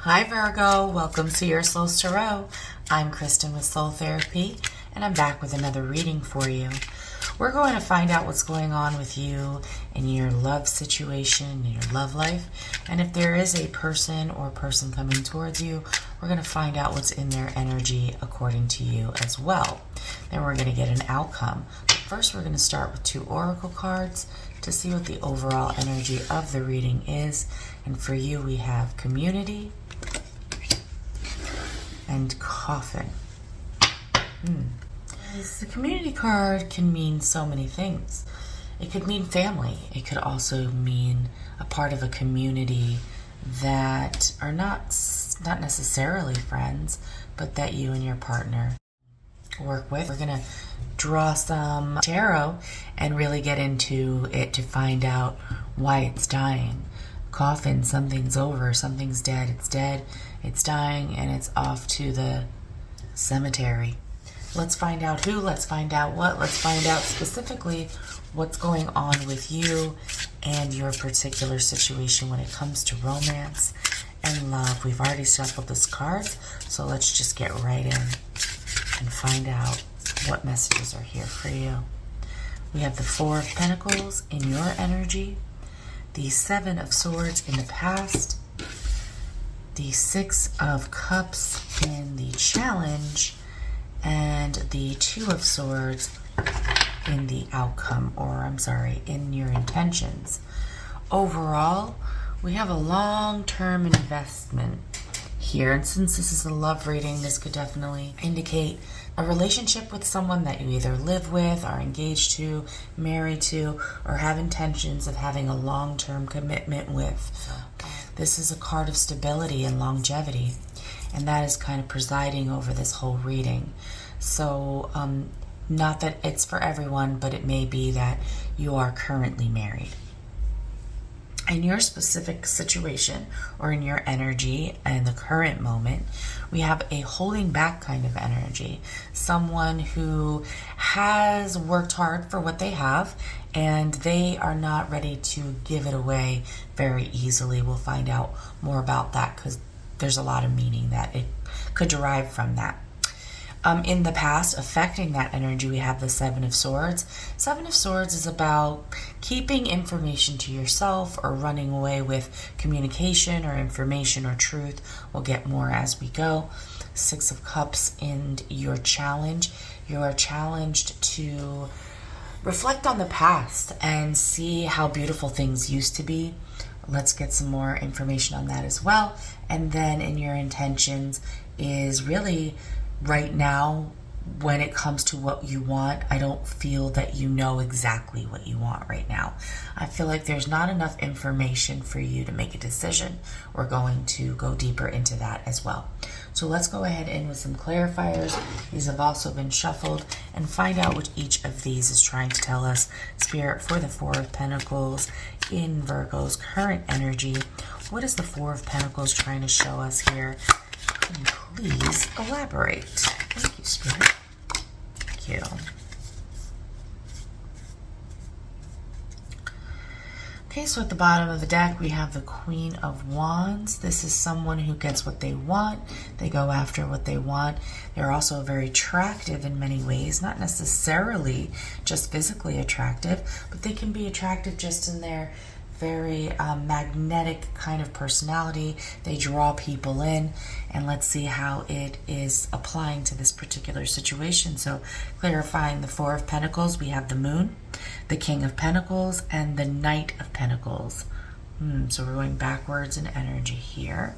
Hi Virgo, welcome to your Soul's Tarot. I'm Kristen with Soul Therapy, and I'm back with another reading for you. We're going to find out what's going on with you in your love situation, in your love life, and if there is a person or person coming towards you, we're going to find out what's in their energy according to you as well. Then we're going to get an outcome. But first, we're going to start with 2 oracle cards to see what the overall energy of the reading is. And for you, we have community and coffin. The community card can mean so many things. It could mean family. It could also mean a part of a community that are not necessarily friends, but that you and your partner work with. We're going to draw some tarot and really get into it to find out why it's dying. Coffin, something's over, something's dead, it's dying, and it's off to the cemetery. Let's find out who, let's find out what, let's find out specifically what's going on with you and your particular situation when it comes to romance and love. We've already shuffled this cards, so let's just get right in and find out what messages are here for you. We have the 4 of Pentacles in your energy, the 7 of Swords in the past, the 6 of Cups in the challenge, and the 2 of Swords in the outcome, in your intentions. Overall, we have a long-term investment here, and since this is a love reading, this could definitely indicate a relationship with someone that you either live with, are engaged to, married to, or have intentions of having a long-term commitment with. This is a card of stability and longevity, and that is kind of presiding over this whole reading. So, not that it's for everyone, but it may be that you are currently married. In your specific situation or in your energy and the current moment, we have a holding back kind of energy. Someone who has worked hard for what they have and they are not ready to give it away very easily. We'll find out more about that because there's a lot of meaning that it could derive from that. In the past, affecting that energy, we have the 7 of Swords. 7 of Swords is about keeping information to yourself or running away with communication or information or truth. We'll get more as we go. 6 of Cups in your challenge. You are challenged to reflect on the past and see how beautiful things used to be. Let's get some more information on that as well. And then in your intentions is really right now, when it comes to what you want, I don't feel that you know exactly what you want right now. I feel like there's not enough information for you to make a decision. We're going to go deeper into that as well. So let's go ahead in with some clarifiers. These have also been shuffled and find out what each of these is trying to tell us. Spirit, for the 4 of Pentacles in Virgo's current energy, what is the 4 of Pentacles trying to show us here? Can you please elaborate? Thank you, Spirit. Thank you. Okay, so at the bottom of the deck, we have the Queen of Wands. This is someone who gets what they want. They go after what they want. They're also very attractive in many ways, not necessarily just physically attractive, but they can be attractive just in their very magnetic kind of personality. They draw people in, and let's see how it is applying to this particular situation. So clarifying the 4 of Pentacles, we have the Moon, the King of Pentacles, and the Knight of Pentacles. So we're going backwards in energy here.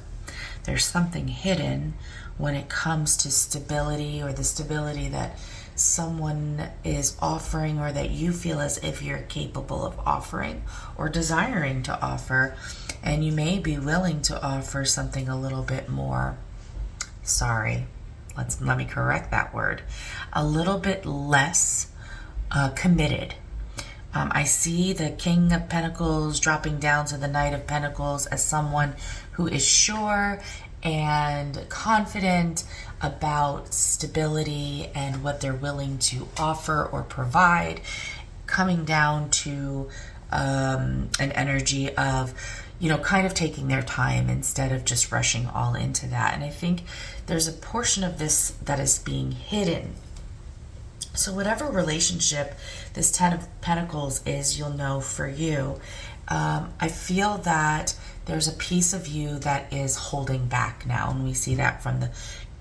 There's something hidden when it comes to stability, or the stability that someone is offering, or that you feel as if you're capable of offering or desiring to offer, and you may be willing to offer something a little bit more, let me correct that word, a little bit less committed. I see the King of Pentacles dropping down to the Knight of Pentacles as someone who is sure and confident about stability and what they're willing to offer or provide, coming down to an energy of kind of taking their time instead of just rushing all into that. And I think there's a portion of this that is being hidden. So whatever relationship this Ten of Pentacles is, you'll know for you. I feel that there's a piece of you that is holding back now. And we see that from the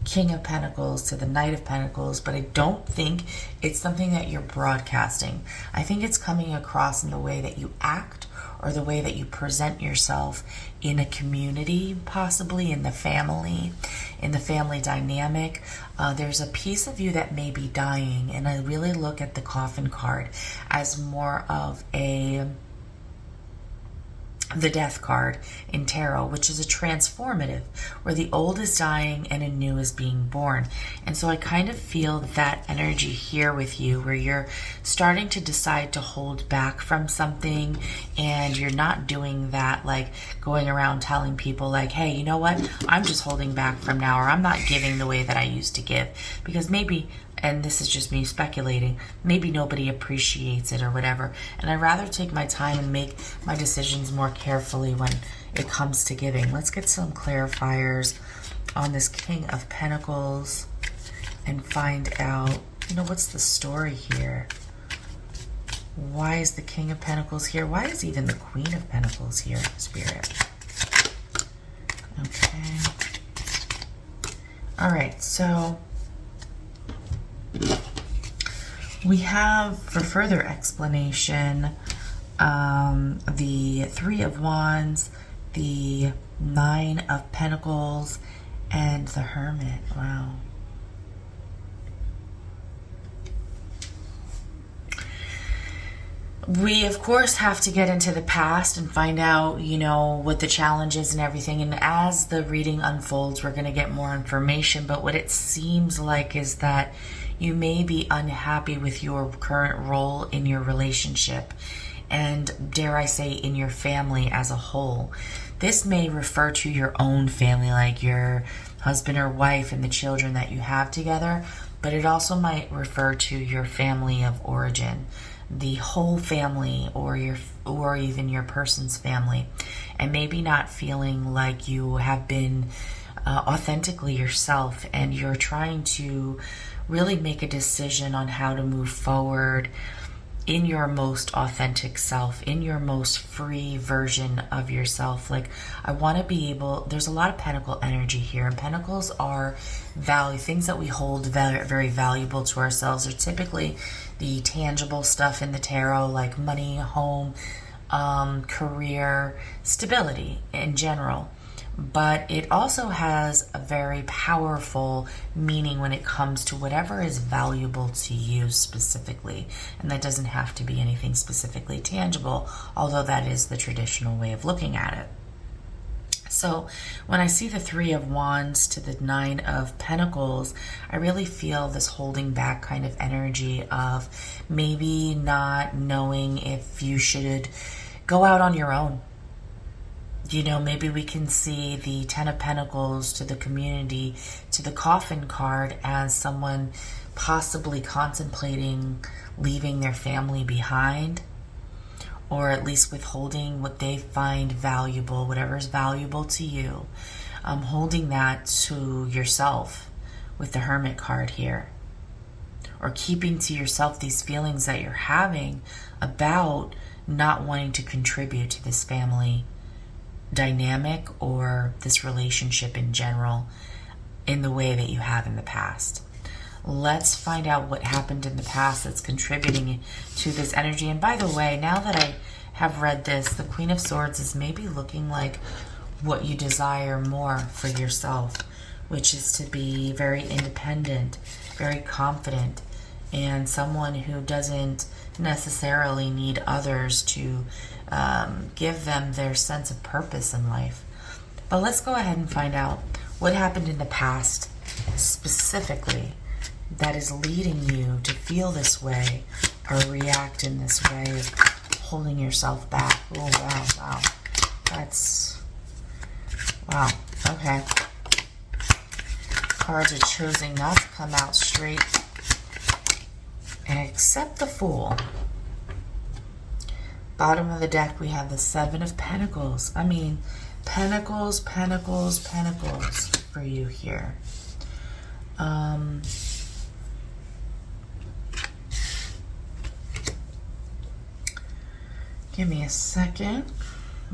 King of Pentacles to the Knight of Pentacles. But I don't think it's something that you're broadcasting. I think it's coming across in the way that you act or the way that you present yourself in a community, possibly in the family dynamic. There's a piece of you that may be dying, and I really look at the Coffin card as more of the Death card in tarot, which is a transformative, where the old is dying and a new is being born. And so I kind of feel that energy here with you, where you're starting to decide to hold back from something, and you're not doing that, like going around telling people like, hey, you know what, I'm just holding back from now, or I'm not giving the way that I used to give, because maybe, and this is just me speculating, maybe nobody appreciates it or whatever. And I'd rather take my time and make my decisions more carefully when it comes to giving. Let's get some clarifiers on this King of Pentacles and find out, what's the story here? Why is the King of Pentacles here? Why is even the Queen of Pentacles here, Spirit? Okay. All right, so we have, for further explanation, the Three of Wands, the Nine of Pentacles, and the Hermit. Wow. We, of course, have to get into the past and find out, what the challenge is and everything. And as the reading unfolds, we're going to get more information. But what it seems like is that you may be unhappy with your current role in your relationship, and dare I say, in your family as a whole. This may refer to your own family, like your husband or wife and the children that you have together, but it also might refer to your family of origin, the whole family, or even your person's family, and maybe not feeling like you have been authentically yourself, and you're trying to really make a decision on how to move forward in your most authentic self, in your most free version of yourself. Like, I want to be able, there's a lot of pentacle energy here, and pentacles are value, things that we hold very, very valuable to ourselves are typically the tangible stuff in the tarot, like money, home, career, stability in general. But it also has a very powerful meaning when it comes to whatever is valuable to you specifically. And that doesn't have to be anything specifically tangible, although that is the traditional way of looking at it. So when I see the Three of Wands to the Nine of Pentacles, I really feel this holding back kind of energy of maybe not knowing if you should go out on your own. Maybe we can see the Ten of Pentacles to the community, to the Coffin card, as someone possibly contemplating leaving their family behind, or at least withholding what they find valuable, whatever is valuable to you, holding that to yourself with the Hermit card here, or keeping to yourself these feelings that you're having about not wanting to contribute to this family dynamic or this relationship in general in the way that you have in the past. Let's find out what happened in the past that's contributing to this energy. And by the way, now that I have read this, the Queen of Swords is maybe looking like what you desire more for yourself, which is to be very independent, very confident, and someone who doesn't necessarily need others to give them their sense of purpose in life. But let's go ahead and find out what happened in the past specifically that is leading you to feel this way or react in this way of holding yourself back. Oh, wow, wow. That's, wow, okay. Cards are choosing not to come out straight and accept the Fool. Bottom of the deck, we have the Seven of Pentacles. I mean, Pentacles, Pentacles, Pentacles for you here. Give me a second.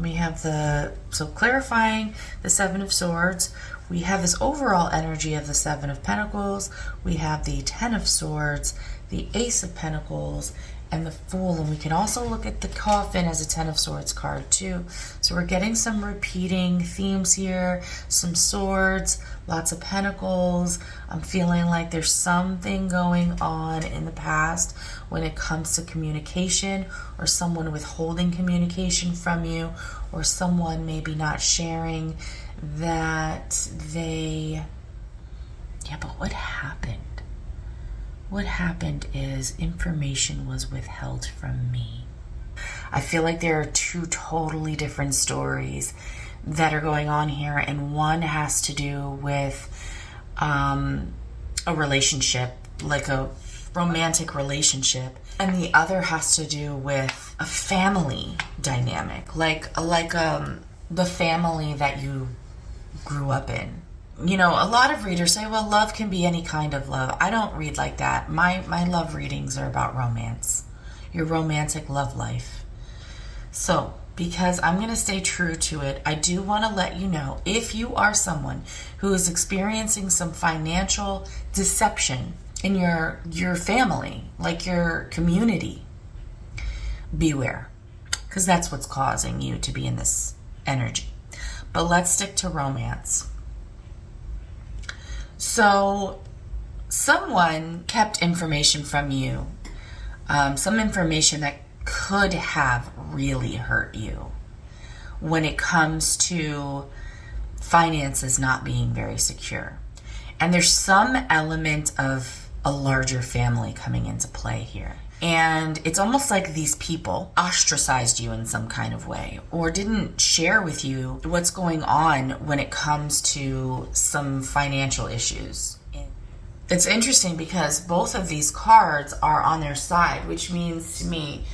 We have so clarifying the Seven of Swords. We have this overall energy of the Seven of Pentacles. We have the Ten of Swords, the Ace of Pentacles, and the Fool. And we can also look at the Coffin as a Ten of Swords card too. So we're getting some repeating themes here, some swords, lots of pentacles. I'm feeling like there's something going on in the past when it comes to communication, or someone withholding communication from you, or someone maybe not sharing that they... Yeah, but what happened? What happened is information was withheld from me. I feel like there are two totally different stories that are going on here, and one has to do with a relationship, like a romantic relationship, and the other has to do with a family dynamic, like the family that you grew up in. You know, a lot of readers say, well, love can be any kind of love. I don't read like that. My love readings are about romance, your romantic love life. So, because I'm going to stay true to it, I do want to let you know, if you are someone who is experiencing some financial deception in your family, like your community, beware, because that's what's causing you to be in this energy. But let's stick to romance. So someone kept information from you, some information that could have really hurt you when it comes to finances not being very secure. And there's some element of a larger family coming into play here. And it's almost like these people ostracized you in some kind of way, or didn't share with you what's going on when it comes to some financial issues. It's interesting because both of these cards are on their side, which means to me,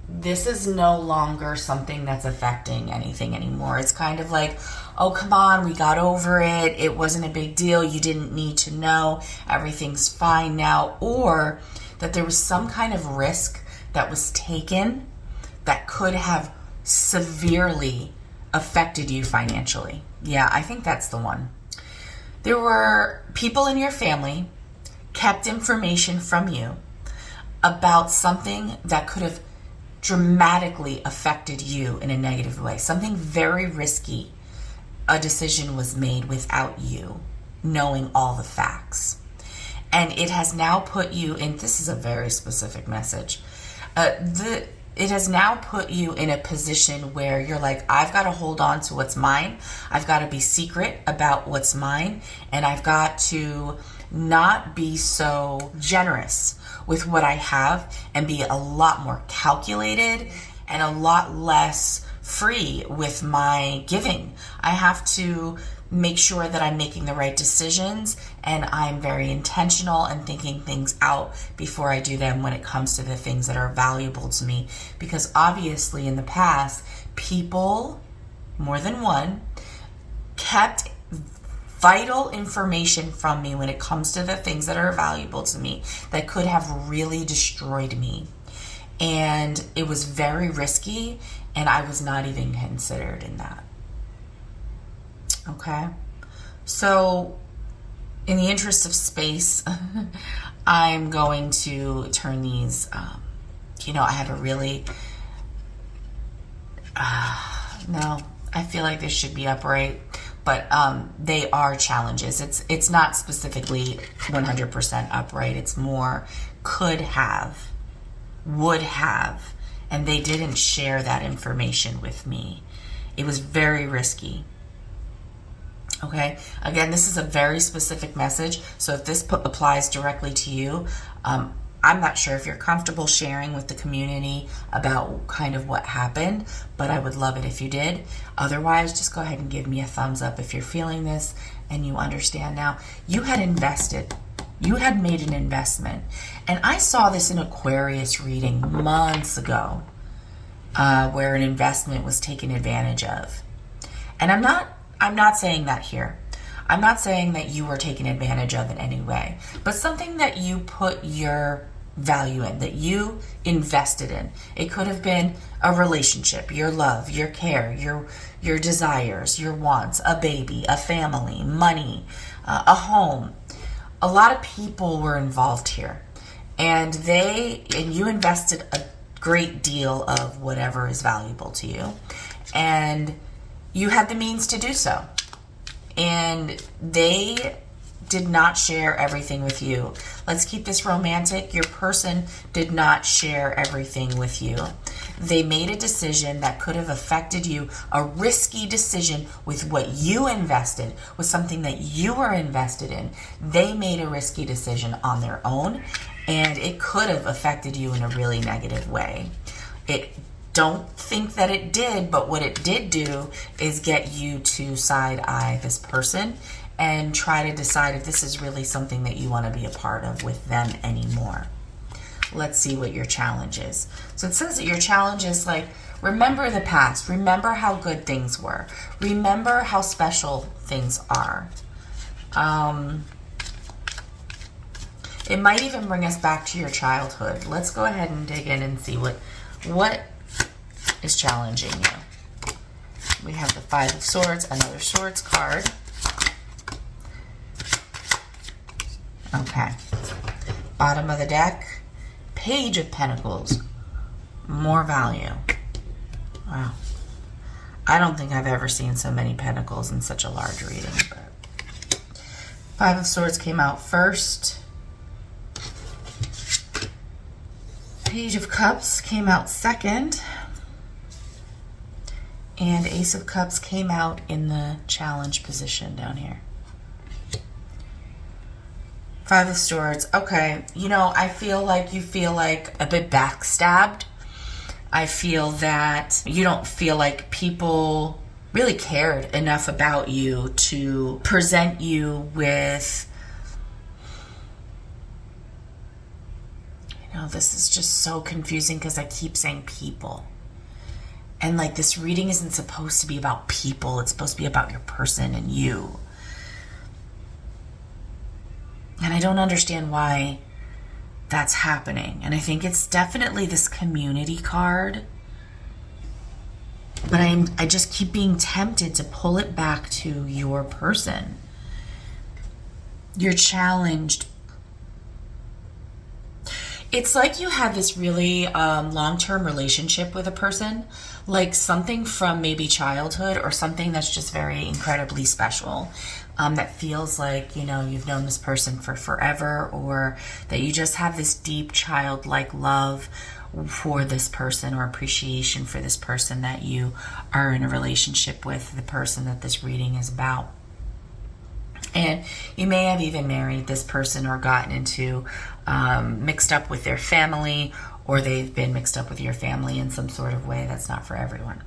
this is no longer something that's affecting anything anymore. It's kind of like, oh, come on, we got over it. It wasn't a big deal. You didn't need to know. Everything's fine now. Or that there was some kind of risk that was taken that could have severely affected you financially. Yeah, I think that's the one. There were people in your family kept information from you about something that could have dramatically affected you in a negative way. Something very risky. A decision was made without you knowing all the facts. And it has now put you in, this is a very specific message, it has now put you in a position where you're like, I've got to hold on to what's mine. I've got to be secret about what's mine. And I've got to not be so generous with what I have and be a lot more calculated and a lot less free with my giving. I have to make sure that I'm making the right decisions and I'm very intentional and thinking things out before I do them when it comes to the things that are valuable to me. Because obviously in the past, people, more than one, kept vital information from me when it comes to the things that are valuable to me that could have really destroyed me. And it was very risky, and I was not even considered in that. Okay? So, in the interest of space, I'm going to turn these, I have a really, no, I feel like this should be upright, but they are challenges. It's not specifically 100% upright. It's more could have, would have, and they didn't share that information with me. It was very risky. Okay, again, this is a very specific message, so if this applies directly to you, I'm not sure if you're comfortable sharing with the community about kind of what happened, but I would love it if you did. Otherwise, just go ahead and give me a thumbs up if you're feeling this and you understand now. You had invested. You had made an investment. And I saw this in Aquarius reading months ago. where an investment was taken advantage of. And I'm not saying that here. I'm not saying that you were taken advantage of in any way, but something that you put your value in, that you invested in. It could have been a relationship, your love, your care, your desires, your wants, a baby, a family, money, a home. A lot of people were involved here, and you invested a great deal of whatever is valuable to you, and you had the means to do so. And they did not share everything with you. Let's keep this romantic. Your person did not share everything with you. They made a decision that could have affected you, a risky decision with what you invested, with something that you were invested in. They made a risky decision on their own, and it could have affected you in a really negative way. Don't think that it did, but what it did do is get you to side-eye this person and try to decide if this is really something that you want to be a part of with them anymore. Let's see what your challenge is. So it says that your challenge is like, remember the past. Remember how good things were. Remember how special things are. It might even bring us back to your childhood. Let's go ahead and dig in and see what is challenging you. We have the Five of Swords, another Swords card. Okay. Bottom of the deck, Page of Pentacles. More value. Wow. I don't think I've ever seen so many pentacles in such a large reading. But Five of Swords came out first. Page of Cups came out second. And Ace of Cups came out in the challenge position down here. Five of Swords. Okay, I feel like you feel like a bit backstabbed. I feel that you don't feel like people really cared enough about you to present you with, this is just so confusing because I keep saying people. And like this reading isn't supposed to be about people. It's supposed to be about your person and you. And I don't understand why that's happening. And I think it's definitely this community card. But I just keep being tempted to pull it back to your person. You're challenged. It's like you have this really long-term relationship with a person, like something from maybe childhood or something that's just very incredibly special, that feels like, you've known this person for forever, or that you just have this deep childlike love for this person or appreciation for this person that you are in a relationship with, the person that this reading is about. And you may have even married this person or gotten into mixed up with their family, or they've been mixed up with your family in some sort of way that's not for everyone.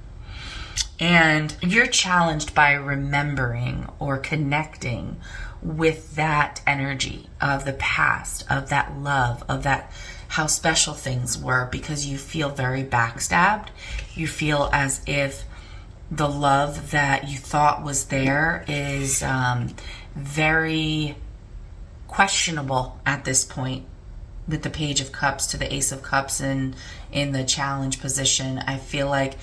And you're challenged by remembering or connecting with that energy of the past, of that love, of that how special things were, because you feel very backstabbed. You feel as if the love that you thought was there is very questionable at this point. With the Page of Cups to the Ace of Cups in the challenge position, I feel like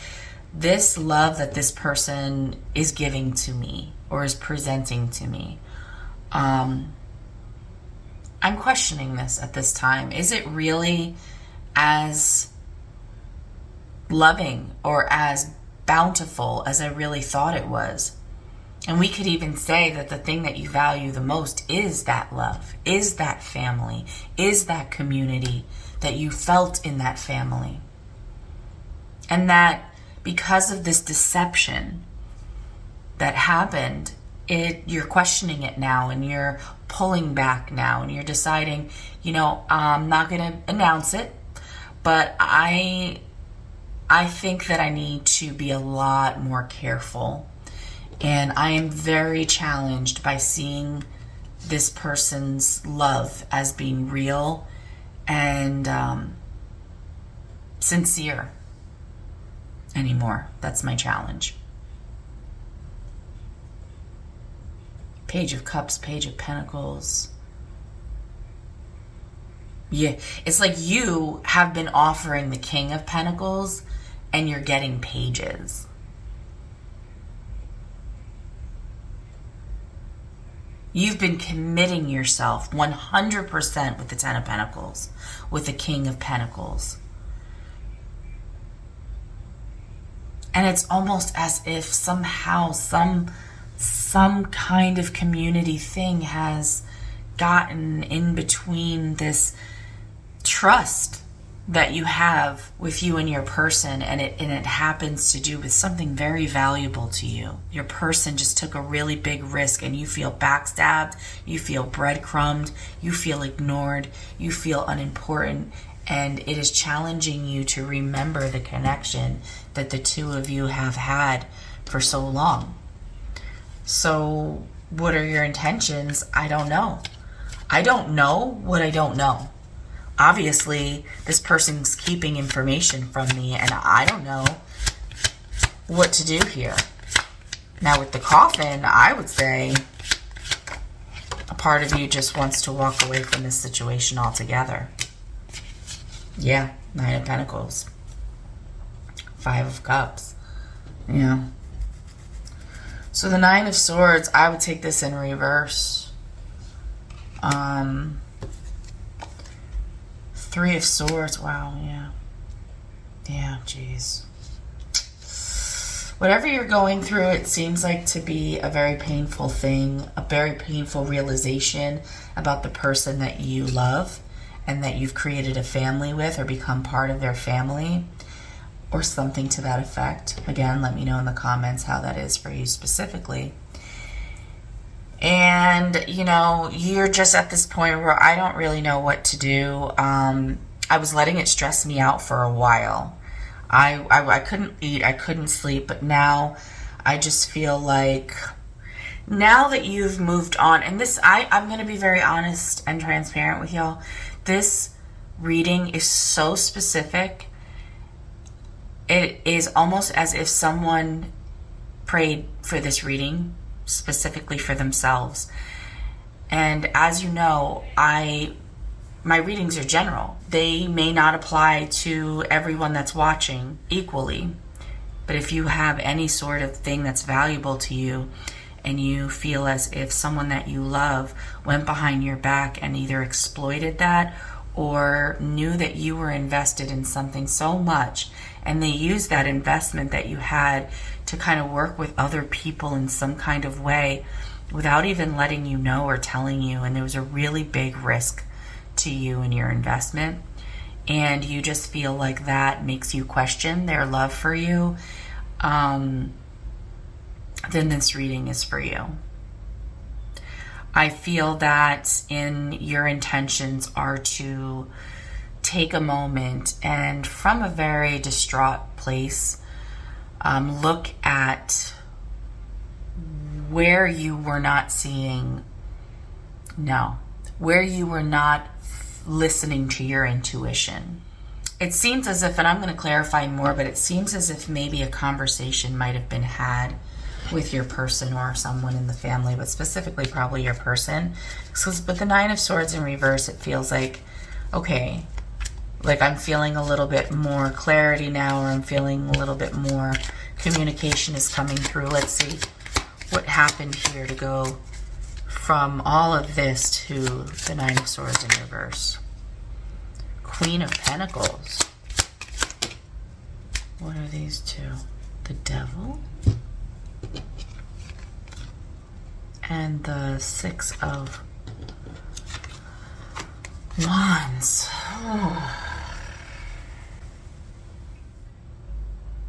this love that this person is giving to me or is presenting to me, I'm questioning this at this time. Is it really as loving or as bountiful as I really thought it was? And we could even say that the thing that you value the most is that love, is that family, is that community that you felt in that family. And that because of this deception that happened, you're questioning it now, and you're pulling back now, and you're deciding, I'm not going to announce it, but I think that I need to be a lot more careful. And I am very challenged by seeing this person's love as being real and sincere. anymore. That's my challenge. Page of Cups, Page of Pentacles. Yeah, it's like you have been offering the King of Pentacles and you're getting pages. You've been committing yourself 100% with the Ten of Pentacles, with the King of Pentacles. And it's almost as if somehow some kind of community thing has gotten in between this trust that you have with you and your person, and it happens to do with something very valuable to you. Your person just took a really big risk and you feel backstabbed, you feel breadcrumbed, you feel ignored, you feel unimportant, and it is challenging you to remember the connection that the two of you have had for so long. So what are your intentions? I don't know. I don't know what I don't know. Obviously, this person's keeping information from me, and I don't know what to do here. Now, with the Coffin, I would say a part of you just wants to walk away from this situation altogether. Yeah, Nine of Pentacles. Five of Cups. Yeah. So the Nine of Swords, I would take this in reverse. Three of Swords. Wow, yeah. Yeah, jeez. Whatever you're going through, it seems like to be a very painful thing, a very painful realization about the person that you love and that you've created a family with or become part of their family or something to that effect. Again, let me know in the comments how that is for you specifically. And, you know, you're just at this point where I don't really know what to do. I was letting it stress me out for a while. I couldn't eat, I couldn't sleep, but now I just feel like now that you've moved on, and this, I'm going to be very honest and transparent with y'all. This reading is so specific. It is almost as if someone prayed for this reading specifically for themselves. And as you know, my readings are general. They may not apply to everyone that's watching equally, but if you have any sort of thing that's valuable to you and you feel as if someone that you love went behind your back and either exploited that or knew that you were invested in something so much and they used that investment that you had to kind of work with other people in some kind of way without even letting you know or telling you, and there was a really big risk to you and your investment, and you just feel like that makes you question their love for you, then this reading is for you. I feel that your intentions are to take a moment and from a very distraught place, look at where you were not seeing, where you were not listening to your intuition. It seems as if, and I'm going to clarify more, but it seems as if maybe a conversation might have been had with your person or someone in the family, but specifically probably your person. So with the Nine of Swords in reverse, it feels like, okay, like I'm feeling a little bit more clarity now, or I'm feeling a little bit more communication is coming through. Let's see what happened here to go from all of this to the Nine of Swords in reverse. Queen of Pentacles. What are these two? The Devil and the Six of Wands.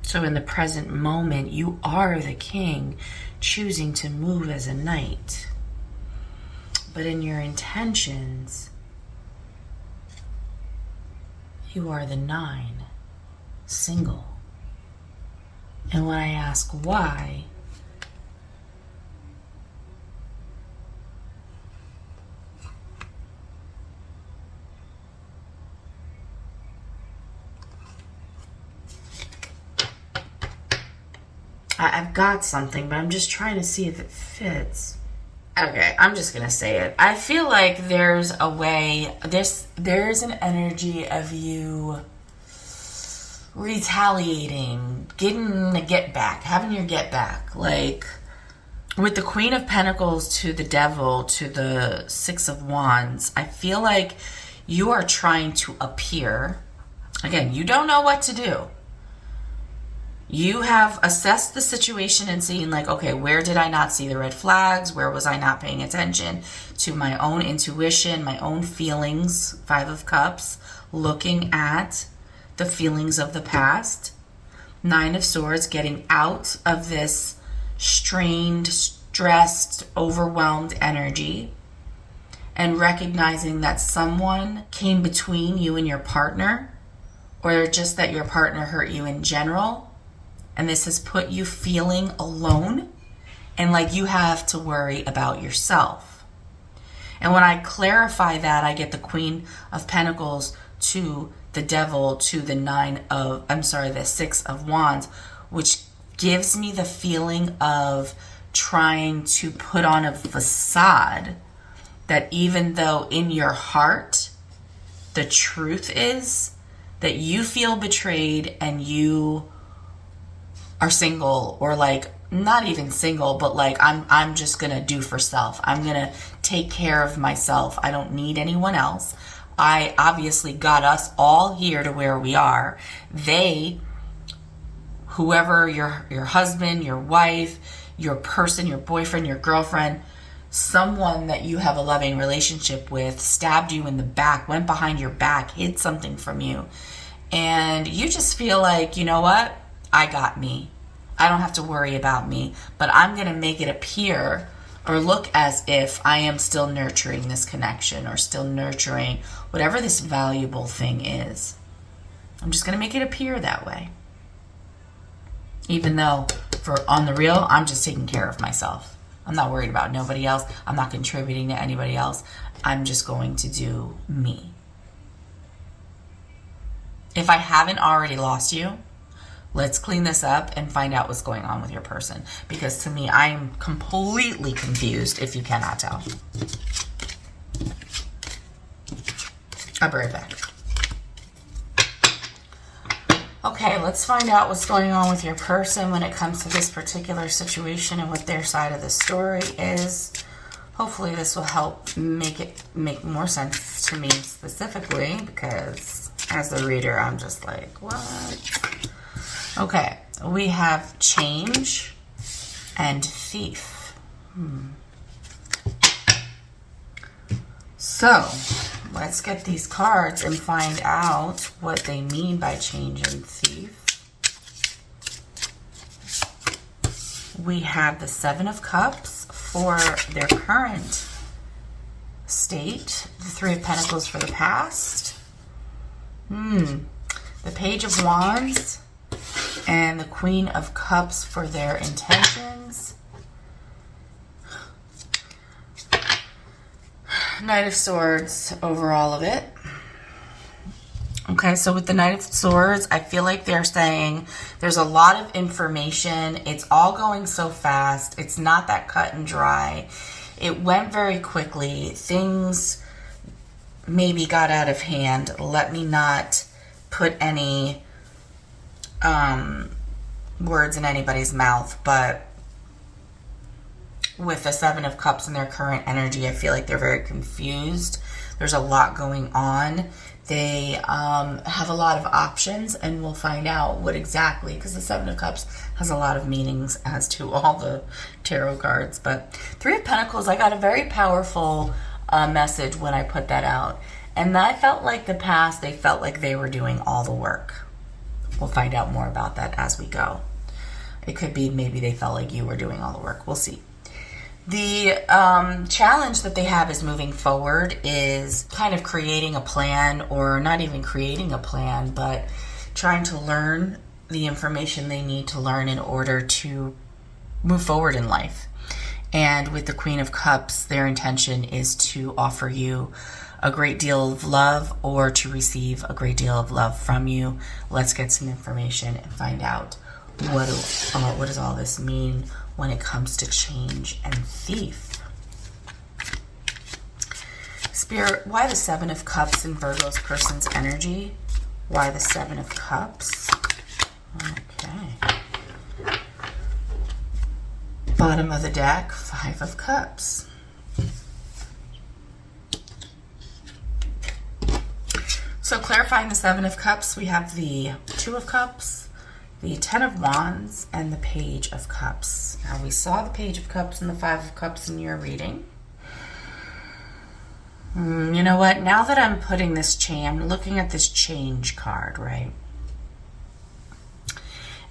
So in the present moment, you are the king choosing to move as a knight. But in your intentions, you are the nine, single. And when I ask why, I've got something, but I'm just trying to see if it fits. Okay, I'm just gonna say it. I feel like there's a way, there's an energy of you retaliating, getting a get back, having your get back. Like with the Queen of Pentacles to the Devil to the Six of Wands, I feel like you are trying to appear. Again, you don't know what to do. You have assessed the situation and seen like, okay, where did I not see the red flags? Where was I not paying attention to my own intuition, my own feelings? Five of Cups, looking at the feelings of the past. Nine of Swords, getting out of this strained, stressed, overwhelmed energy and recognizing that someone came between you and your partner, or just that your partner hurt you in general. And this has put you feeling alone and like you have to worry about yourself. And when I clarify that, I get the Queen of Pentacles to the Devil to the Six of Wands, which gives me the feeling of trying to put on a facade that even though in your heart, the truth is that you feel betrayed and you are single, or like not even single, but like I'm just gonna do for self. I'm gonna take care of myself. I don't need anyone else. I obviously got us all here to where we are. They, whoever, your husband, your wife, your person, your boyfriend, your girlfriend, someone that you have a loving relationship with, stabbed you in the back, went behind your back, hid something from you. And you just feel like, you know what? I got me. I don't have to worry about me, but I'm going to make it appear or look as if I am still nurturing this connection or still nurturing whatever this valuable thing is. I'm just going to make it appear that way. Even though on the real, I'm just taking care of myself. I'm not worried about nobody else. I'm not contributing to anybody else. I'm just going to do me. If I haven't already lost you, let's clean this up and find out what's going on with your person. Because to me, I'm completely confused if you cannot tell. I'll be right back. Okay, let's find out what's going on with your person when it comes to this particular situation and what their side of the story is. Hopefully this will help make more sense to me specifically, because as the reader, I'm just like, what? Okay, we have change and thief. So, let's get these cards and find out what they mean by change and thief. We have the Seven of Cups for their current state, the Three of Pentacles for the past, the Page of Wands, and the Queen of Cups for their intentions. Knight of Swords over all of it. Okay, so with the Knight of Swords, I feel like they're saying there's a lot of information. It's all going so fast. It's not that cut and dry. It went very quickly. Things maybe got out of hand. Let me not put any words in anybody's mouth, but with the Seven of Cups in their current energy, I feel like they're very confused. There's a lot going on. They have a lot of options, and we'll find out what exactly, because the Seven of Cups has a lot of meanings as to all the tarot cards. But Three of Pentacles, I got a very powerful message when I put that out. And I felt like the past, they felt like they were doing all the work. We'll find out more about that as we go. It could be maybe they felt like you were doing all the work. We'll see. The challenge that they have is moving forward, is kind of creating a plan, or not even creating a plan, but trying to learn the information they need to learn in order to move forward in life. And with the Queen of Cups, their intention is to offer you a great deal of love, or to receive a great deal of love from you. Let's get some information and find out what does all this mean when it comes to change and thief? Spirit, why the Seven of Cups in Virgo's person's energy? Why the Seven of Cups? Okay. Bottom of the deck, Five of Cups. So clarifying the Seven of Cups, we have the Two of Cups, the Ten of Wands, and the Page of Cups. Now we saw the Page of Cups and the Five of Cups in your reading. You know what? Now that I'm putting this change, I'm looking at this change card, right?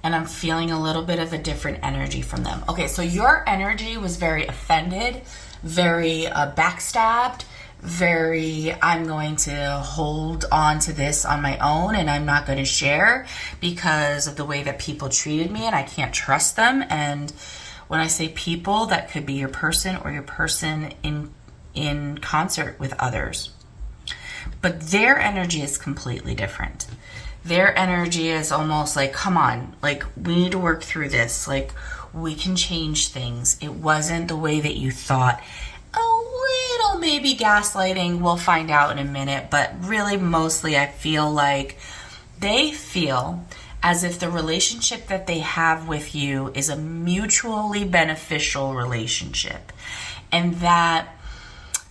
And I'm feeling a little bit of a different energy from them. Okay, so your energy was very offended, very backstabbed, very, I'm going to hold on to this on my own and I'm not going to share because of the way that people treated me and I can't trust them. And when I say people, that could be your person or your person in concert with others. But their energy is completely different. Their energy is almost like, come on, like we need to work through this. Like we can change things. It wasn't the way that you thought. A little maybe gaslighting, we'll find out in a minute, but really mostly I feel like they feel as if the relationship that they have with you is a mutually beneficial relationship, and that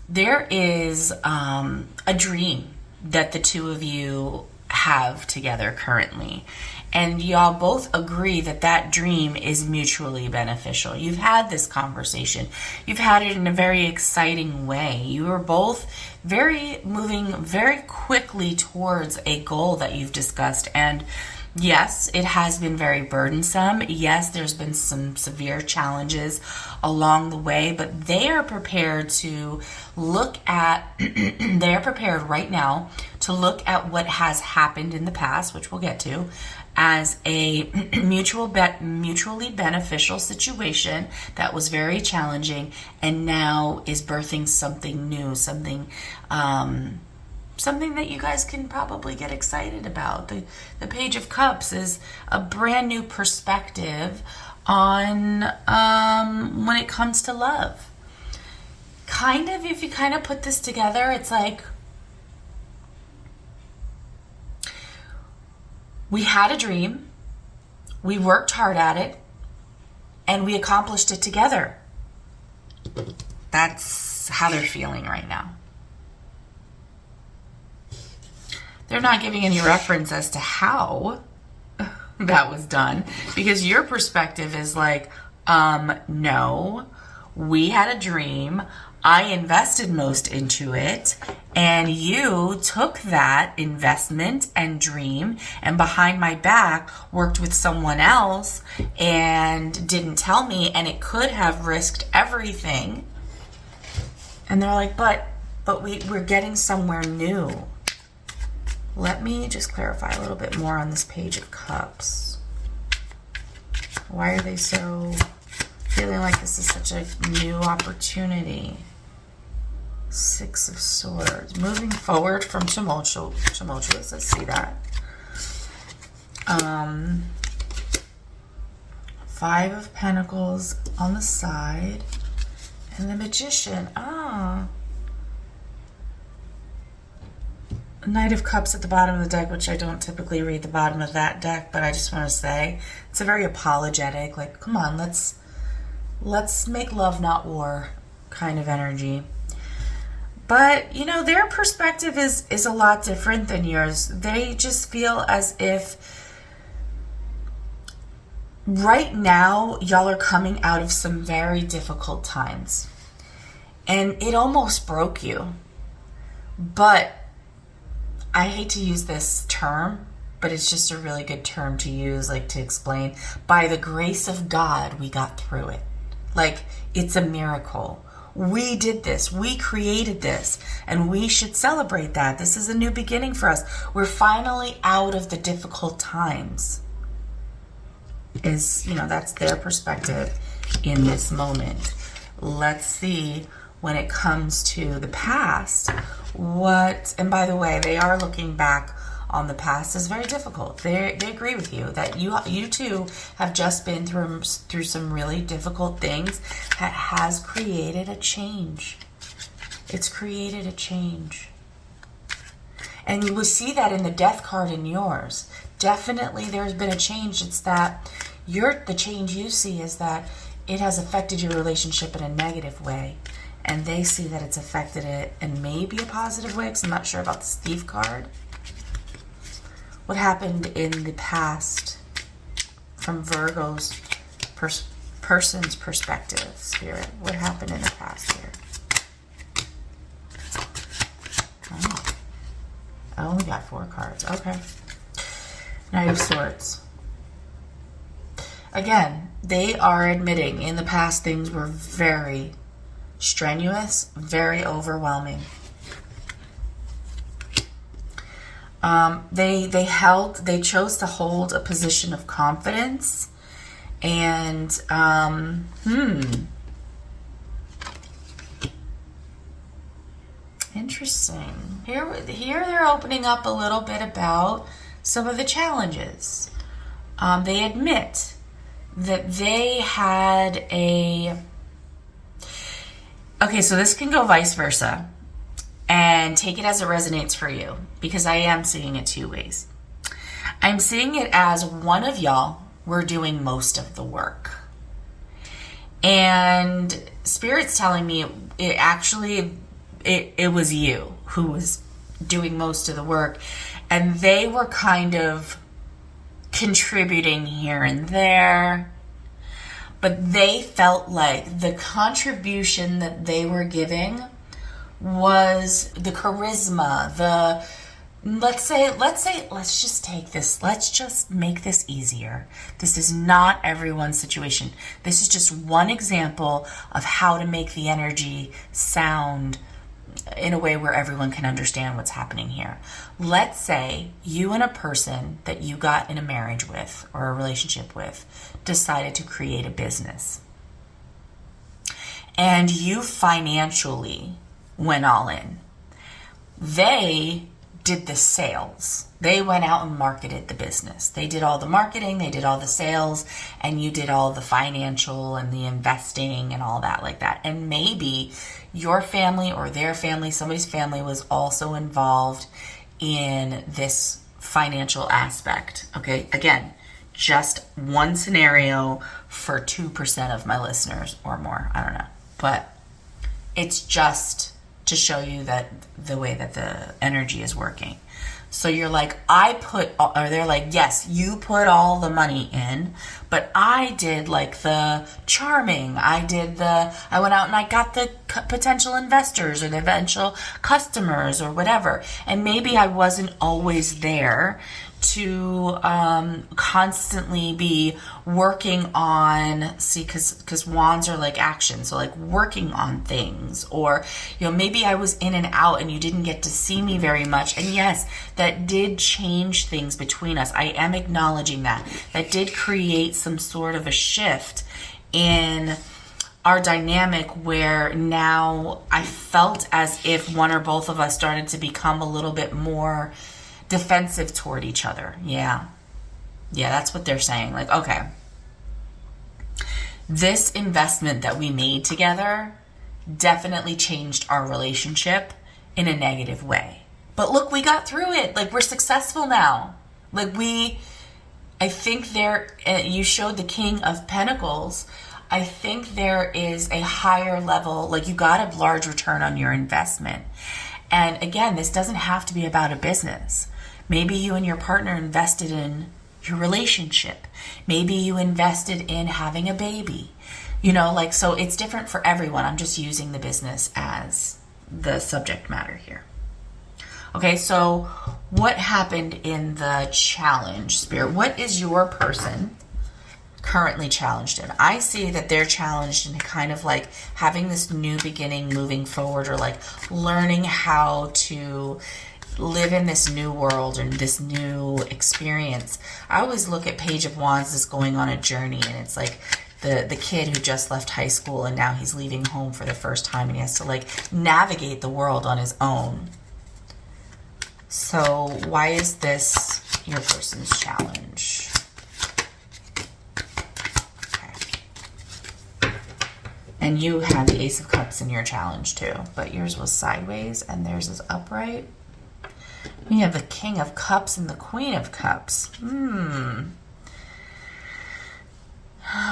there is a dream that the two of you have together currently. And y'all both agree that that dream is mutually beneficial. You've had this conversation. You've had it in a very exciting way. You are both moving very quickly towards a goal that you've discussed. And yes, it has been very burdensome. Yes, there's been some severe challenges along the way, but they are prepared to look at, they are prepared right now to look at what has happened in the past, which we'll get to, as a mutually beneficial situation that was very challenging and now is birthing something new, something that you guys can probably get excited about. The Page of Cups is a brand new perspective on when it comes to love. Kind of, if you kind of put this together, it's like we had a dream, we worked hard at it, and we accomplished it together. That's how they're feeling right now. They're not giving any reference as to how that was done, because your perspective is like, no, we had a dream. I invested most into it, and you took that investment and dream and behind my back worked with someone else and didn't tell me, and it could have risked everything. And they're like, but we're getting somewhere new. Let me just clarify a little bit more on this Page of Cups. Why are they so feeling like this is such a new opportunity? Six of Swords. Moving forward from tumultuous. Let's see that. Five of Pentacles on the side. And the Magician. Knight of Cups at the bottom of the deck, which I don't typically read the bottom of that deck, but I just want to say it's a very apologetic, like, come on, let's make love, not war kind of energy. But, you know, their perspective is a lot different than yours. They just feel as if right now y'all are coming out of some very difficult times. And it almost broke you. But I hate to use this term, but it's just a really good term to use, like to explain. By the grace of God, we got through it. Like, it's a miracle. We did this. We created this. And we should celebrate that. This is a new beginning for us. We're finally out of the difficult times. That's their perspective in this moment. Let's see, when it comes to the past, and by the way, they are looking back on the past is very difficult. They agree with you that you too have just been through some really difficult things that has created a change. It's created a change. And you will see that in the death card in yours. Definitely there's been a change. It's that the change you see is that it has affected your relationship in a negative way. And they see that it's affected it in maybe a positive way, because I'm not sure about the Thief card. What happened in the past from Virgo's person's perspective, Spirit? What happened in the past here? Oh, we got 4 cards. Okay. Knight of Swords. Again, they are admitting in the past things were very strenuous, very overwhelming. They chose to hold a position of confidence, and interesting. Here they're opening up a little bit about some of the challenges. They admit that they had a... Okay, so this can go vice versa. And take it as it resonates for you, because I am seeing it 2 ways. I'm seeing it as one of y'all were doing most of the work. And Spirit's telling me it was you who was doing most of the work. And they were kind of contributing here and there. But they felt like the contribution that they were giving was the charisma, let's just make this easier. This is not everyone's situation. This is just one example of how to make the energy sound in a way where everyone can understand what's happening here. Let's say you and a person that you got in a marriage with or a relationship with decided to create a business. And you financially went all in. They did the sales. They went out and marketed the business. They did all the marketing, they did all the sales, and you did all the financial and the investing and all that like that. And maybe your family or their family, somebody's family, was also involved in this financial aspect. Okay, again, just one scenario for 2% of my listeners or more. I don't know. But it's just to show you that the way that the energy is working. So you're like, they're like, yes, you put all the money in, but I did like the charming. I went out and I got the potential investors or the eventual customers or whatever. And maybe I wasn't always there to constantly be working on, because wands are like action, so like working on things, or maybe I was in and out and you didn't get to see me very much. And yes, that did change things between us. I am acknowledging that did create some sort of a shift in our dynamic, where now I felt as if one or both of us started to become a little bit more defensive toward each other. Yeah, that's what they're saying. Like, okay, this investment that we made together definitely changed our relationship in a negative way. But look, we got through it. Like, we're successful now. Like, I think you showed the King of Pentacles. I think there is a higher level, like you got a large return on your investment. And again, this doesn't have to be about a business. Maybe you and your partner invested in your relationship. Maybe you invested in having a baby. So it's different for everyone. I'm just using the business as the subject matter here. Okay, so what happened in the challenge, Spirit? What is your person currently challenged in? I see that they're challenged in kind of like having this new beginning, moving forward, or like learning how to live in this new world and this new experience. I always look at Page of Wands as going on a journey, and it's like the kid who just left high school and now he's leaving home for the first time and he has to like navigate the world on his own. So why is this your person's challenge? Okay. And you had the Ace of Cups in your challenge too, but yours was sideways and theirs is upright. You have the King of Cups and the Queen of Cups.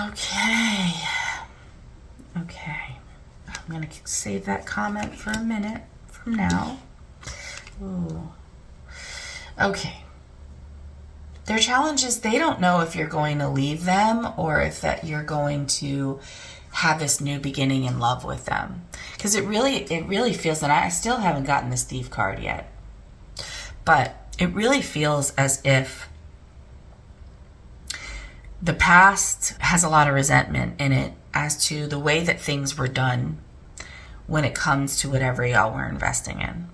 Okay. Okay. I'm going to save that comment for a minute from now. Ooh. Okay. Their challenge is they don't know if you're going to leave them or if that you're going to have this new beginning in love with them. Because it really feels, and I still haven't gotten this Thief card yet, but it really feels as if the past has a lot of resentment in it as to the way that things were done when it comes to whatever y'all were investing in.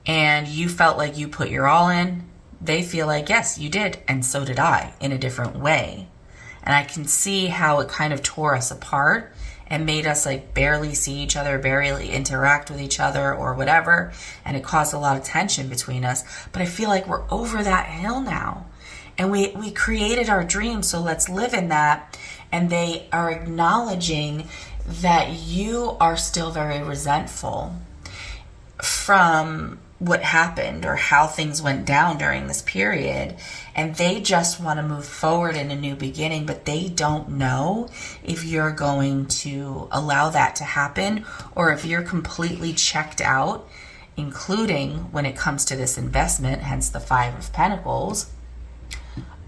And you felt like you put your all in. They feel like, yes, you did. And so did I, in a different way. And I can see how it kind of tore us apart and made us like barely see each other, barely interact with each other or whatever. And it caused a lot of tension between us. But I feel like we're over that hill now. And we created our dream, so let's live in that. And they are acknowledging that you are still very resentful from what happened or how things went down during this period. And they just want to move forward in a new beginning, but they don't know if you're going to allow that to happen or if you're completely checked out, including when it comes to this investment, hence the Five of Pentacles.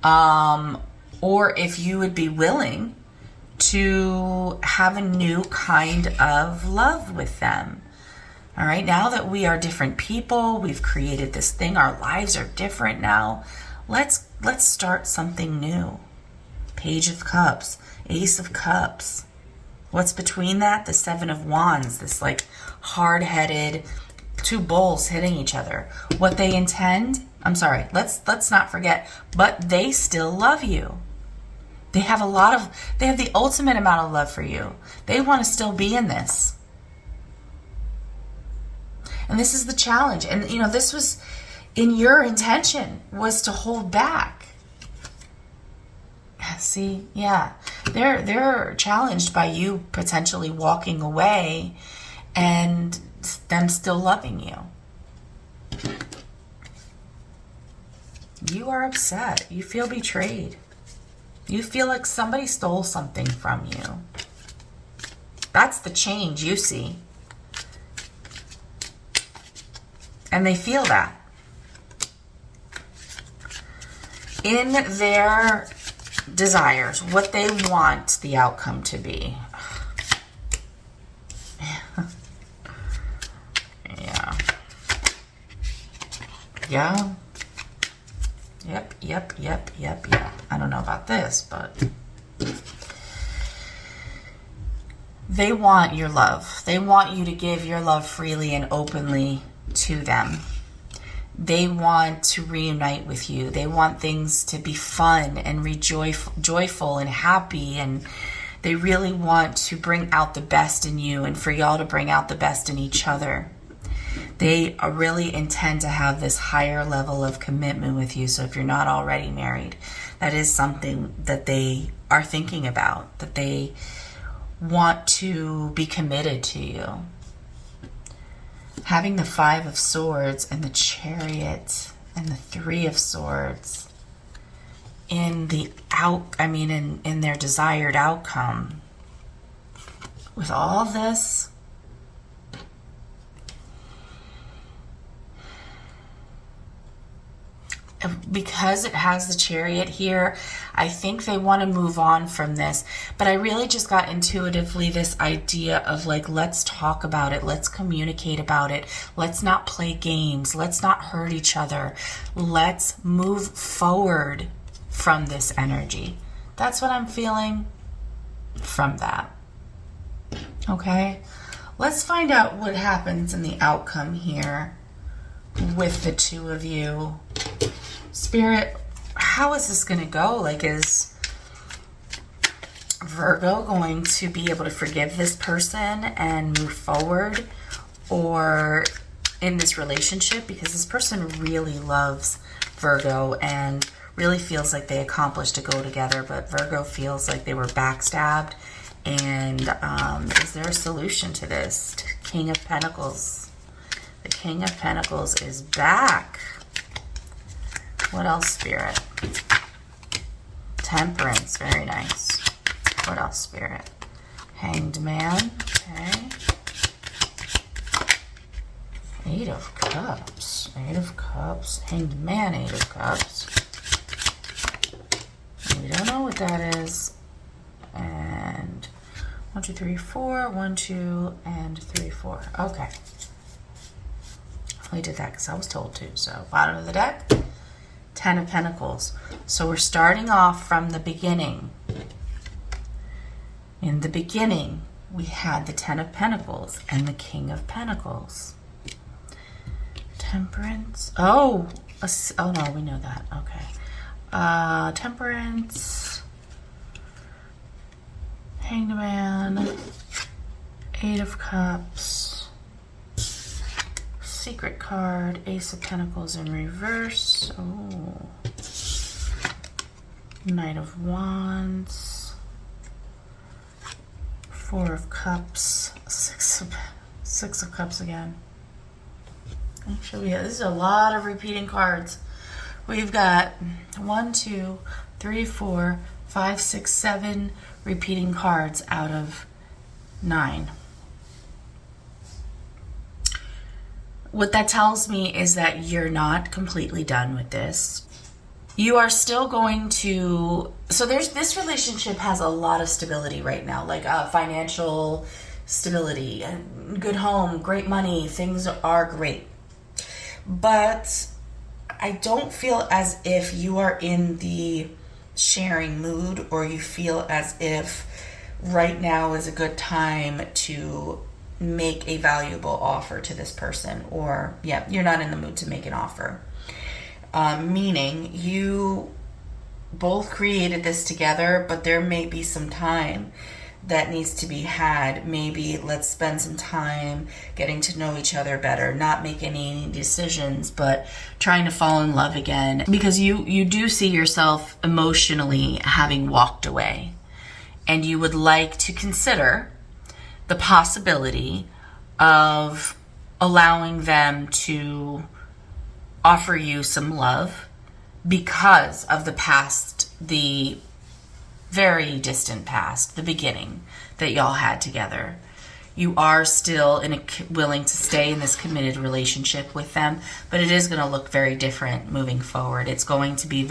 Or if you would be willing to have a new kind of love with them. All right, now that we are different people, we've created this thing, our lives are different now. Let's start something new. Page of Cups, Ace of Cups. What's between that? The Seven of Wands, this like hard-headed two bulls hitting each other. What they intend, I'm sorry, let's not forget, but they still love you. They have the ultimate amount of love for you. They want to still be in this. And this is the challenge. And this was in your intention, was to hold back. See, yeah. They're challenged by you potentially walking away and them still loving you. You are upset. You feel betrayed. You feel like somebody stole something from you. That's the change you see. And they feel that. In their desires, what they want the outcome to be. Yeah. Yep. I don't know about this, but they want your love. They want you to give your love freely and openly to them. They want to reunite with you. They want things to be fun and joyful and happy, and they really want to bring out the best in you and for y'all to bring out the best in each other. They really intend to have this higher level of commitment with you. So if you're not already married, that is something that they are thinking about, that they want to be committed to you. Having the Five of Swords and the Chariot and the Three of Swords in their desired outcome. With all this, because it has the Chariot here, I think they want to move on from this. But I really just got intuitively this idea of like, let's talk about it. Let's communicate about it. Let's not play games. Let's not hurt each other. Let's move forward from this energy. That's what I'm feeling from that. Okay? Let's find out what happens in the outcome here with the two of you. Spirit, how is this going to go? Like, is Virgo going to be able to forgive this person and move forward? Or in this relationship, because this person really loves Virgo and really feels like they accomplished a go together, but Virgo feels like they were backstabbed. And is there a solution to this? King of Pentacles. The King of Pentacles is back. What else, Spirit? Temperance, very nice. What else, Spirit? Hanged Man, okay. Eight of Cups, Eight of Cups, Hanged Man, Eight of Cups. We don't know what that is. And 1, 2, 3, 4, 1, 2, and 3, 4. Okay. We did that because I was told to. So bottom of the deck, 10 of Pentacles. So we're starting off from the beginning. In the beginning, we had the 10 of Pentacles and the King of Pentacles. Temperance. Oh no, we know that. Okay. Temperance. Hanged Man. Eight of Cups. Secret card. Ace of Pentacles in reverse. Oh. Knight of Wands. Four of Cups. Six of Cups again. Actually, this is a lot of repeating cards. We've got 1, 2, 3, 4, 5, 6, 7 repeating cards out of 9. What that tells me is that you're not completely done with this. You are still going to, so this relationship has a lot of stability right now, like financial stability, a good home, great money, things are great. But I don't feel as if you are in the sharing mood, or you feel as if right now is a good time to make a valuable offer to this person, or you're not in the mood to make an offer. Meaning you both created this together, but there may be some time that needs to be had. Maybe let's spend some time getting to know each other better, not making any decisions, but trying to fall in love again, because you do see yourself emotionally having walked away, and you would like to consider the possibility of allowing them to offer you some love because of the past, the very distant past, the beginning that y'all had together. You are still willing to stay in this committed relationship with them, but it is going to look very different moving forward. It's going to be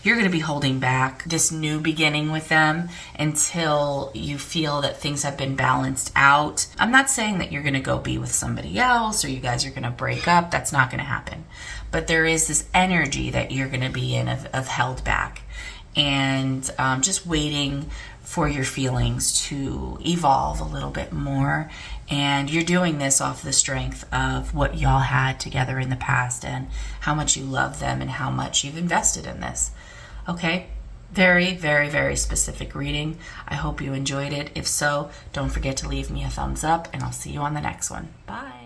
you're going to be holding back this new beginning with them until you feel that things have been balanced out. I'm not saying that you're going to go be with somebody else or you guys are going to break up. That's not going to happen. But there is this energy that you're going to be in of held back, and just waiting for your feelings to evolve a little bit more. And you're doing this off the strength of what y'all had together in the past and how much you love them and how much you've invested in this. Okay? Very, very, very specific reading. I hope you enjoyed it. If so, don't forget to leave me a thumbs up, and I'll see you on the next one. Bye.